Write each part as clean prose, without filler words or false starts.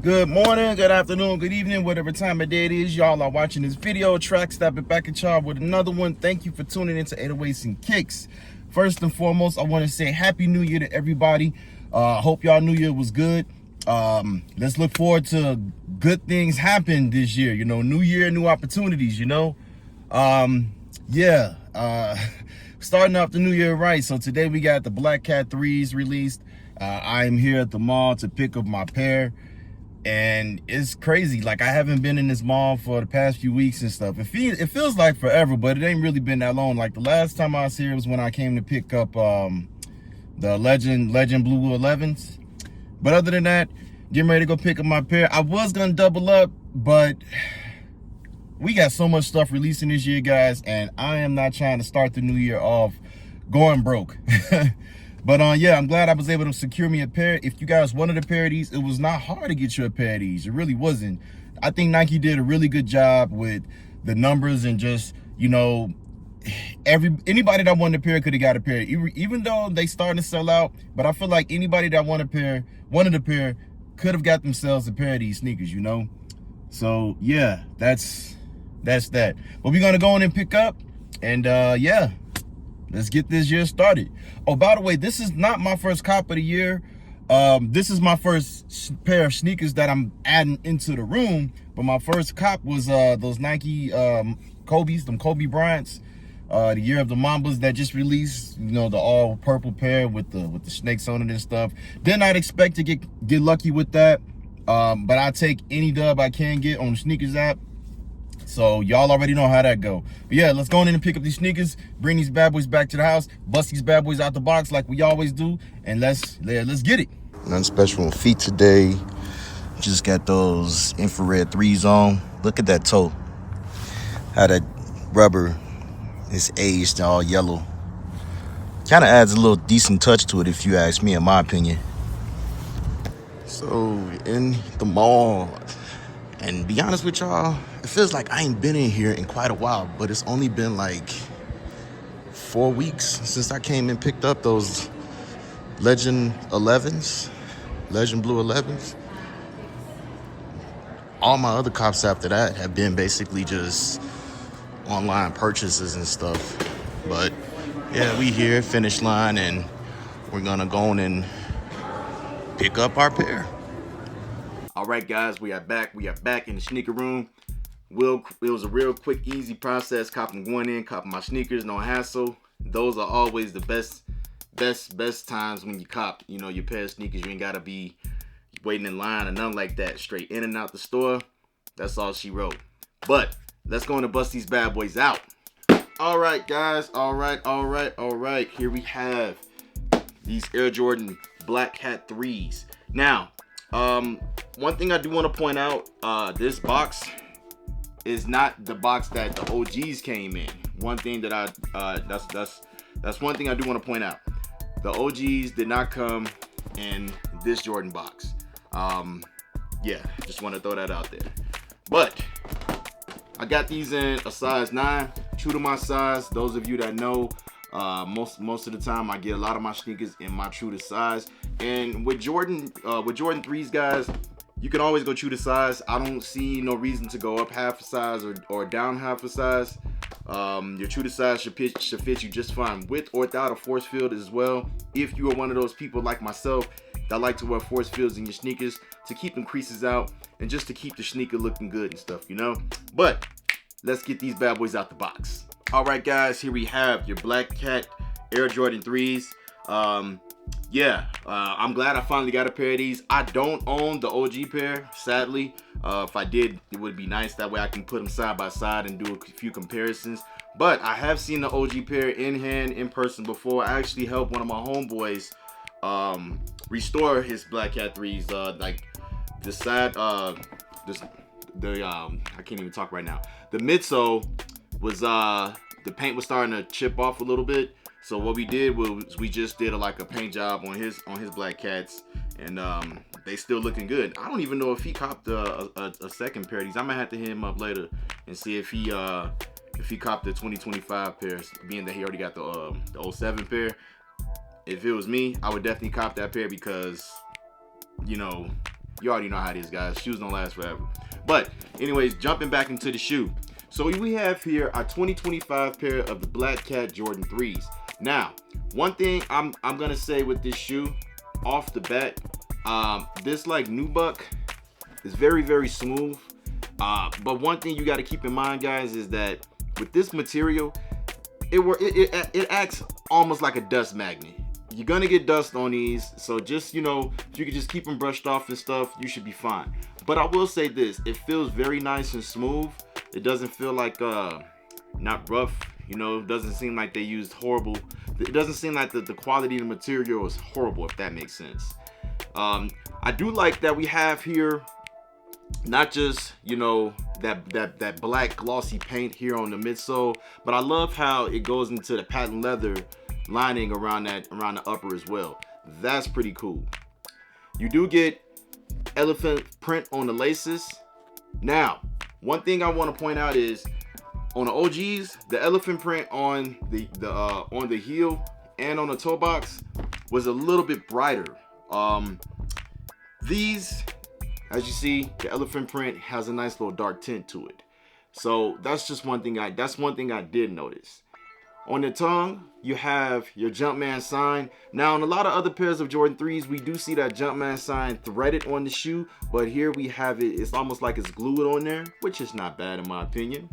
Good morning, good afternoon, good evening, whatever time of day it is y'all are watching this video. Track stepping back at y'all with another one. Thank you for tuning into 808s and Kicks. First and foremost, I want to say Happy New Year to everybody. Hope y'all New Year was good. Let's look forward to good things happen this year. You know, new year, new opportunities, you know. Starting off the new year right. So today we got the Black Cat 3s released. I am here at the mall to pick up my pair. And it's crazy. Like, I haven't been in this mall for the past few weeks and stuff. It feels like forever, but it ain't really been that long. Like, the last time I was here was when I came to pick up the Legend Blue 11s. But other than that, getting ready to go pick up my pair. I was gonna double up, but we got so much stuff releasing this year, guys, and I am not trying to start the new year off going broke. But yeah, I'm glad I was able to secure me a pair. If you guys wanted a pair of these, it was not hard to get you a pair of these. It really wasn't. I think Nike did a really good job with the numbers and just, you know, anybody that wanted a pair could have got a pair, even though they starting to sell out. But I feel like anybody that wanted a pair could have got themselves a pair of these sneakers, you know. So yeah, that's that. But we're gonna go in and pick up, and yeah, let's get this year started. Oh, by the way, this is not my first cop of the year. This is my first pair of sneakers that I'm adding into the room. But my first cop was those Nike Kobe's, them Kobe Bryants, the Year of the Mambas that just released. You know, the all purple pair with the snakes on it and stuff. Did not expect to get lucky with that. But I take any dub I can get on the sneakers app. So y'all already know how that go. But yeah, let's go in and pick up these sneakers, bring these bad boys back to the house, bust these bad boys out the box like we always do, and let's get it. Nothing special on feet today. Just got those infrared 3s on. Look at that toe. How that rubber is aged all yellow. Kind of adds a little decent touch to it, if you ask me, in my opinion. So in the mall, and be honest with y'all, it feels like I ain't been in here in quite a while, but it's only been like 4 weeks since I came and picked up those Legend 11s, Legend Blue 11s. All my other cops after that have been basically just online purchases and stuff. But yeah, we here, finish line, and we're gonna go on and pick up our pair. All right, guys, we are back. We are back in the sneaker room. It was a real quick, easy process. Copping going in, copping my sneakers, no hassle. Those are always the best times when you cop, you know, your pair of sneakers. You ain't gotta be waiting in line or nothing like that. Straight in and out the store. That's all she wrote. But let's go and bust these bad boys out. All right, guys. All right. Here we have these Air Jordan Black Cat 3s. Now, one thing I do want to point out, this box is not the box that the OGs came in. One thing that that's one thing I do want to point out. The OGs did not come in this Jordan box. Yeah, just want to throw that out there. But I got these in a size 9, true to my size. Those of you that know, most of the time I get a lot of my sneakers in my true to size. And with Jordan 3s, guys, you can always go true to size. I don't see no reason to go up half a size or down half a size. Your true to size should fit you just fine with or without a force field as well. If you are one of those people like myself that like to wear force fields in your sneakers to keep them creases out and just to keep the sneaker looking good and stuff, you know. But let's get these bad boys out the box. All right, guys, here we have your Black Cat Air Jordan 3s. I'm glad I finally got a pair of these. I don't own the OG pair, sadly. If I did, it would be nice. That way I can put them side by side and do a few comparisons. But I have seen the OG pair in hand, in person before. I actually helped one of my homeboys restore his Black Cat 3s. Like the side, I can't even talk right now. The midsole was the paint was starting to chip off a little bit. So what we did was we just did a paint job on his Black Cats, and they still looking good. I don't even know if he copped a second pair of these. I'm gonna have to hit him up later and see if he copped the 2025 pairs, being that he already got the 07 pair. If it was me, I would definitely cop that pair because, you know, You already know how it is, guys. Shoes don't last forever. But anyways, jumping back into the shoe. So we have here our 2025 pair of the Black Cat Jordan 3s. Now, one thing I'm gonna say with this shoe off the bat, this like nubuck is very, very smooth. But one thing you got to keep in mind, guys, is that with this material, it acts almost like a dust magnet. You're gonna get dust on these, so just, you know, if you can just keep them brushed off and stuff, you should be fine. But I will say this, it feels very nice and smooth. It doesn't feel like not rough, you know. It doesn't seem like they used horrible. It doesn't seem like the quality of the material is horrible, if that makes sense. I do like that we have here not just, you know, that black glossy paint here on the midsole, but I love how it goes into the patent leather lining around the upper as well. That's pretty cool. You do get elephant print on the laces. Now, one thing I want to point out is on the OGs, the elephant print on the heel and on the toe box was a little bit brighter. These, as you see, the elephant print has a nice little dark tint to it. So that's one thing I did notice. On the tongue, you have your Jumpman sign. Now, on a lot of other pairs of Jordan 3s, we do see that Jumpman sign threaded on the shoe, but here we have it. It's almost like it's glued on there, which is not bad in my opinion.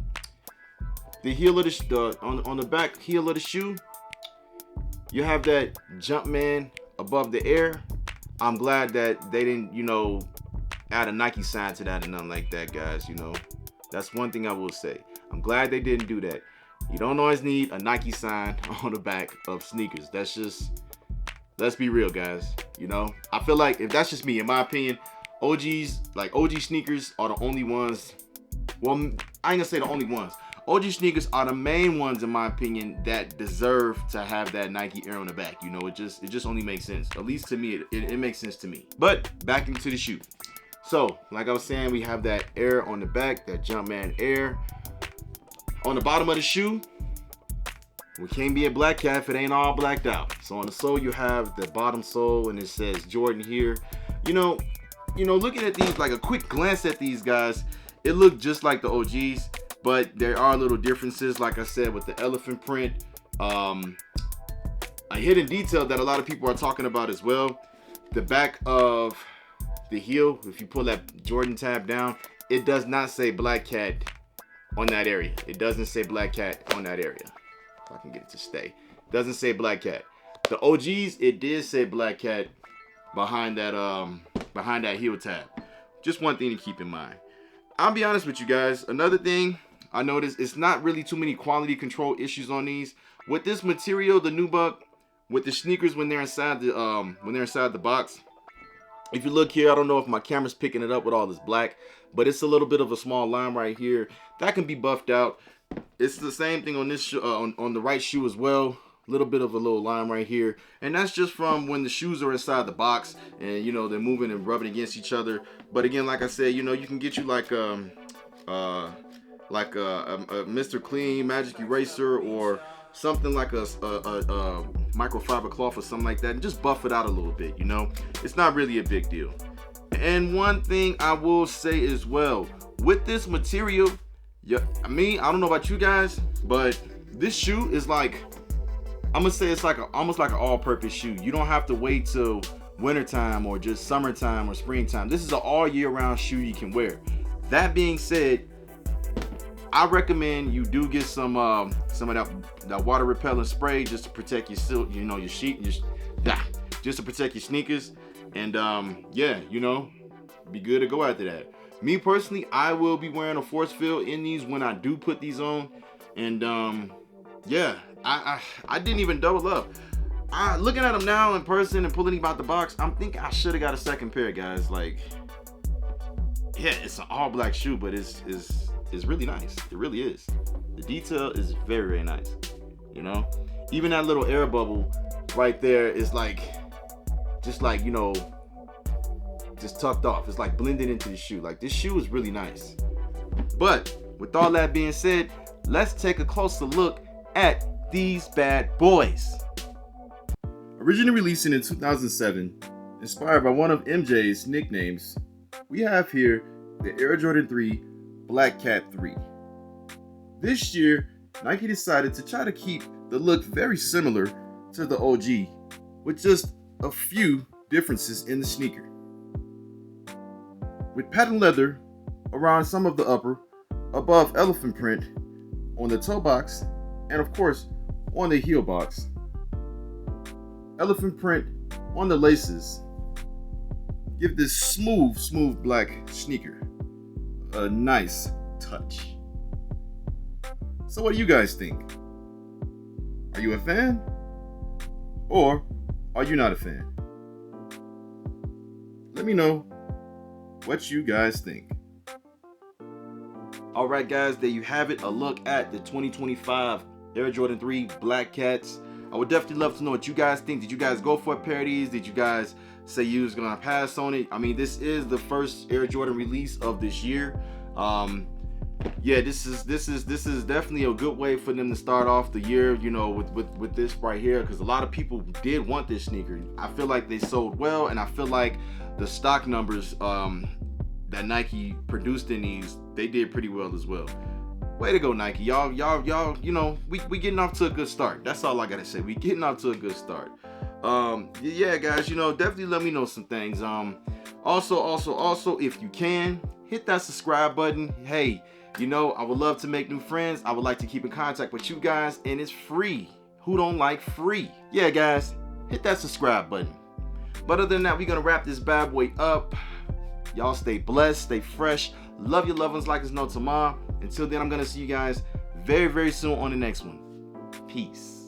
The heel of on the back heel of the shoe, you have that Jumpman above the air. I'm glad that they didn't, you know, add a Nike sign to that and nothing like that, guys. You know, that's one thing I will say. I'm glad they didn't do that. You don't always need a Nike sign on the back of sneakers. That's just, let's be real, guys. You know, I feel like, if that's just me, in my opinion, OGs, like OG sneakers are the only ones. Well, I ain't gonna say the only ones. OG sneakers are the main ones, in my opinion, that deserve to have that Nike Air on the back. You know, it just only makes sense. At least to me, it makes sense to me. But back into the shoe. So, like I was saying, we have that Air on the back, that Jumpman Air. On the bottom of the shoe, we can't be a Black Cat if it ain't all blacked out. So on the sole, you have the bottom sole, and it says Jordan here. You know, looking at these, like a quick glance at these guys, it looked just like the OGs, but there are little differences. Like I said, with the elephant print, a hidden detail that a lot of people are talking about as well. The back of the heel, if you pull that Jordan tab down, it does not say Black Cat on that area. It doesn't say Black Cat on that area. If I can get it to stay. It doesn't say Black Cat. The OGs, it did say Black Cat behind that heel tab. Just one thing to keep in mind. I'll be honest with you guys. Another thing I noticed, it's not really too many quality control issues on these. With this material, the nubuck, with the sneakers when they're inside the box. If you look here, I don't know if my camera's picking it up with all this black, but it's a little bit of a small line right here that can be buffed out. It's the same thing on this on the right shoe as well. A little bit of a little line right here, and that's just from when the shoes are inside the box and, you know, they're moving and rubbing against each other. But again, like I said, you know, you can get you like a Mr. Clean Magic Eraser or something like a microfiber cloth or something like that, and just buff it out a little bit. You know, it's not really a big deal. And one thing I will say as well, with this material, yeah, I don't know about you guys, but this shoe is like, I'm gonna say it's like almost like an all-purpose shoe. You don't have to wait till wintertime or just summertime or springtime. This is an all year round shoe you can wear. That being said, I recommend you do get some of that water repellent spray just to protect your your sheet, just to protect your sneakers, and yeah, you know, be good to go after that. Me personally, I will be wearing a force field in these when I do put these on, and yeah, I didn't even double up. Looking at them now in person and pulling them out the box, I'm thinking I should have got a second pair, guys. Like, yeah, it's an all black shoe, but it's really nice. It really is. The detail is very, very nice. You know, even that little air bubble right there is like, just like, you know, just tucked off. It's like blended into the shoe. Like, this shoe is really nice. But with all that being said, let's take a closer look at these bad boys. Originally released in 2007, inspired by one of MJ's nicknames, we have here the Air Jordan 3 Black Cat 3. This year, Nike decided to try to keep the look very similar to the OG, with just a few differences in the sneaker. With patent leather around some of the upper, above elephant print on the toe box, and of course on the heel box. Elephant print on the laces give this smooth black sneaker a nice touch. So what do you guys think? Are you a fan? Or are you not a fan? Let me know what you guys think. All right, guys, there you have it. A look at the 2025 Air Jordan 3 Black Cats. I would definitely love to know what you guys think. Did you guys go for a pair of these? Did you guys say you was gonna pass on it? I mean, this is the first Air Jordan release of this year. Yeah, this is definitely a good way for them to start off the year, you know, with this right here, because a lot of people did want this sneaker. I feel like they sold well, and I feel like the stock numbers that Nike produced in these, they did pretty well as well. Way to go, Nike. Y'all, you know, we getting off to a good start. That's all I gotta say. We getting off to a good start. Yeah, guys, you know, definitely let me know some things. Also, if you can, hit that subscribe button. Hey, you know, I would love to make new friends. I would like to keep in contact with you guys, and it's free. Who don't like free? Yeah, guys, hit that subscribe button. But other than that, we're gonna wrap this bad boy up. Y'all stay blessed, stay fresh. Love your loved ones like it's no tomorrow. Until then, I'm gonna see you guys very, very soon on the next one. Peace.